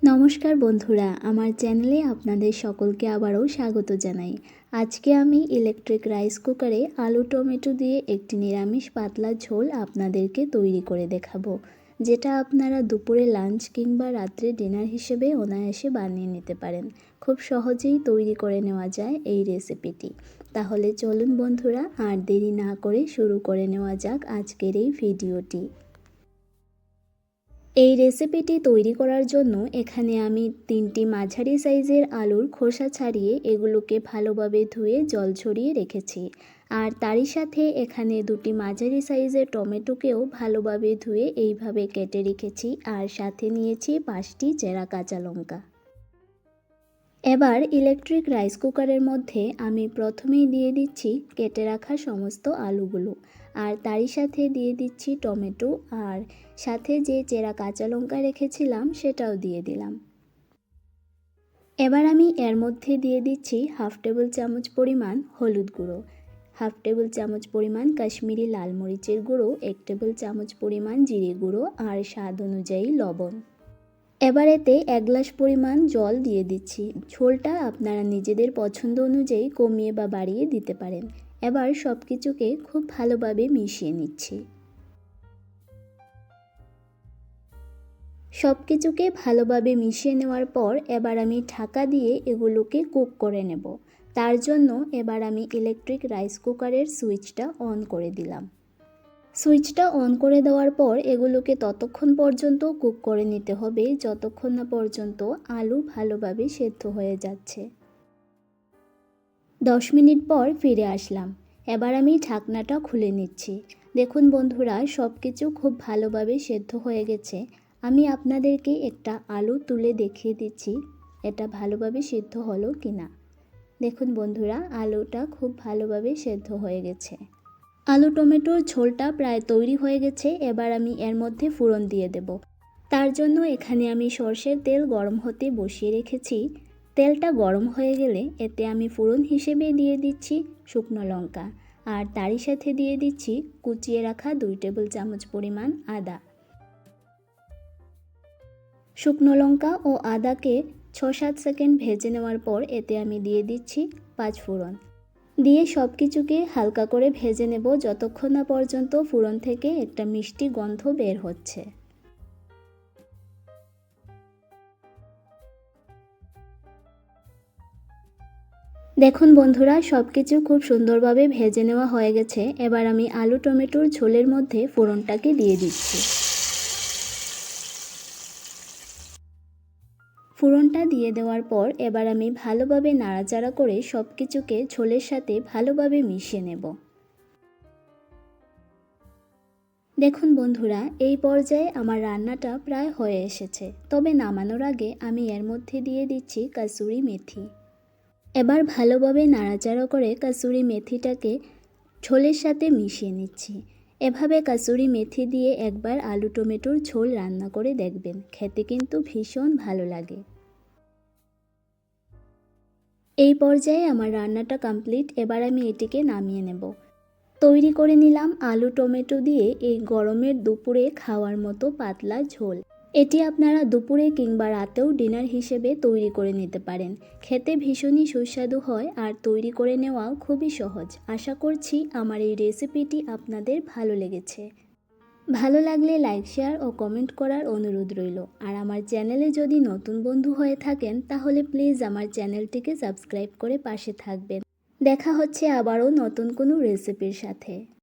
নমস্কার বন্ধুরা, আমার চ্যানেলে আপনাদের সকলকে আবারও স্বাগত জানাই। আজকে আমি ইলেকট্রিক রাইস কুকারে আলু টমেটো দিয়ে একটি নিরামিষ পাতলা ঝোল আপনাদেরকে তৈরি করে দেখাবো, যেটা আপনারা দুপুরে লাঞ্চ কিংবা রাত্রে ডিনার হিসেবে অনায়াসে বানিয়ে নিতে পারেন। খুব সহজেই তৈরি করে নেওয়া যায় এই রেসিপিটি। তাহলে চলুন বন্ধুরা, আর দেরি না করে শুরু করে নেওয়া যাক আজকের এই ভিডিওটি। এই রেসিপিটি তৈরি করার জন্য এখানে আমি 3টি মাঝারি সাইজের আলুর খোসা ছাড়িয়ে এগুলোকে ভালোভাবে ধুয়ে জল ছড়িয়ে রেখেছি। আর তারই সাথে এখানে 2টি মাঝারি সাইজের টমেটোকেও ভালোভাবে ধুয়ে এইভাবে কেটে রেখেছি। আর সাথে নিয়েছি 5টি চেরা কাঁচা লঙ্কা। এবার ইলেকট্রিক রাইস কুকারের মধ্যে আমি প্রথমেই দিয়ে দিচ্ছি কেটে রাখা সমস্ত আলুগুলো, আর তারই সাথে দিয়ে দিচ্ছি টমেটো, আর সাথে যে চেরা কাঁচা লঙ্কা রেখেছিলাম সেটাও দিয়ে দিলাম। এবার আমি এর মধ্যে দিয়ে দিচ্ছি হাফ টেবিল চামচ পরিমাণ হলুদ গুঁড়ো, হাফ টেবিল চামচ পরিমাণ কাশ্মীরি লাল মরিচের গুঁড়ো, 1 টেবিল চামচ পরিমাণ জিরে গুঁড়ো, আর স্বাদ অনুযায়ী লবণ। এবার এতে 1 গ্লাস পরিমাণ জল দিয়ে দিচ্ছি। ঝোলটা আপনারা নিজেদের পছন্দ অনুযায়ী কমিয়ে বা বাড়িয়ে দিতে পারেন। এবার সব কিছুকে খুব ভালোভাবে মিশিয়ে নিচ্ছি। সব কিছুকে ভালোভাবে মিশিয়ে নেওয়ার পর এবার আমি ঢাকা দিয়ে এগুলোকে কুক করে নেব। তার জন্য এবার আমি ইলেকট্রিক রাইস কুকারের সুইচটা অন করে দিলাম। সুইচটা অন করে দেওয়ার পর এগুলোকে ততক্ষণ পর্যন্ত কুক করে নিতে হবে যতক্ষণ না পর্যন্ত আলু ভালোভাবে সেদ্ধ হয়ে যাচ্ছে। 10 মিনিট পর ফিরে আসলাম। এবার আমি ঢাকনাটা খুলে নিচ্ছি। দেখুন বন্ধুরা, সব কিছু খুব ভালোভাবে সেদ্ধ হয়ে গেছে। আমি আপনাদেরকে একটা আলু তুলে দেখিয়ে দিচ্ছি এটা ভালোভাবে সেদ্ধ হলো কিনা। দেখুন বন্ধুরা, আলুটা খুব ভালোভাবে সেদ্ধ হয়ে গেছে। আলু টমেটোর ঝোলটা প্রায় তৈরি হয়ে গেছে। এবার আমি এর মধ্যে ফোড়ন দিয়ে দেব। তার জন্য এখানে আমি সরষের তেল গরম হতে বসিয়ে রেখেছি। তেলটা গরম হয়ে গেলে এতে আমি ফোড়ন হিসেবে দিয়ে দিচ্ছি শুকনো লঙ্কা, আর তারই সাথে দিয়ে দিচ্ছি কুচিয়ে রাখা 2 টেবিল চামচ পরিমাণ আদা। শুকনো লঙ্কা ও আদাকে 6-7 সেকেন্ড ভেজে নেওয়ার পর এতে আমি দিয়ে দিচ্ছি 5 ফোড়ন। দিয়ে সব কিছুকে হালকা করে ভেজে নেব যতক্ষণ না পর্যন্ত ফোড়ন থেকে একটা মিষ্টি গন্ধ বের হচ্ছে। দেখুন বন্ধুরা, সব কিছু খুব সুন্দরভাবে ভেজে নেওয়া হয়ে গেছে। এবার আমি আলু টমেটোর ঝোলের মধ্যে ফোড়নটাকে দিয়ে দিচ্ছি। ফোড়নটা দিয়ে দেওয়ার পর এবার আমি ভালোভাবে নাড়াচাড়া করে সব কিছুকে ঝোলের সাথে ভালোভাবে মিশিয়ে নেব। দেখুন বন্ধুরা, এই পর্যায়ে আমার রান্নাটা প্রায় হয়ে এসেছে। তবে নামানোর আগে আমি এর মধ্যে দিয়ে দিচ্ছি কাসুরি মেথি। এবার ভালোভাবে নাড়াচাড়া করে কাসুরি মেথিটাকে ঝোলের সাথে মিশিয়ে নিচ্ছি। এভাবে কাসুরি মেথি দিয়ে একবার আলু টমেটোর ঝোল রান্না করে দেখবেন, খেতে কিন্তু ভীষণ ভালো লাগে। এই পর্যায়ে আমার রান্নাটা কমপ্লিট। এবার আমি এটিকে নামিয়ে নেব। তৈরি করে নিলাম আলু টমেটো দিয়ে এই গরমের দুপুরে খাওয়ার মতো পাতলা ঝোল। এটি আপনারা দুপুরে কিংবা রাতেও ডিনার হিসেবে তৈরি করে নিতে পারেন। খেতে ভীষণই সুস্বাদু হয় আর তৈরি করে নেওয়াও খুবই সহজ। আশা করছি আমার এই রেসিপিটি আপনাদের ভালো লেগেছে। ভালো লাগলে লাইক, শেয়ার ও কমেন্ট করার অনুরোধ রইল। আর আমার চ্যানেলে যদি নতুন বন্ধু হয়ে থাকেন তাহলে প্লিজ আমার চ্যানেলটিকে সাবস্ক্রাইব করে পাশে থাকবেন। দেখা হচ্ছে আবারও নতুন কোনো রেসিপির সাথে।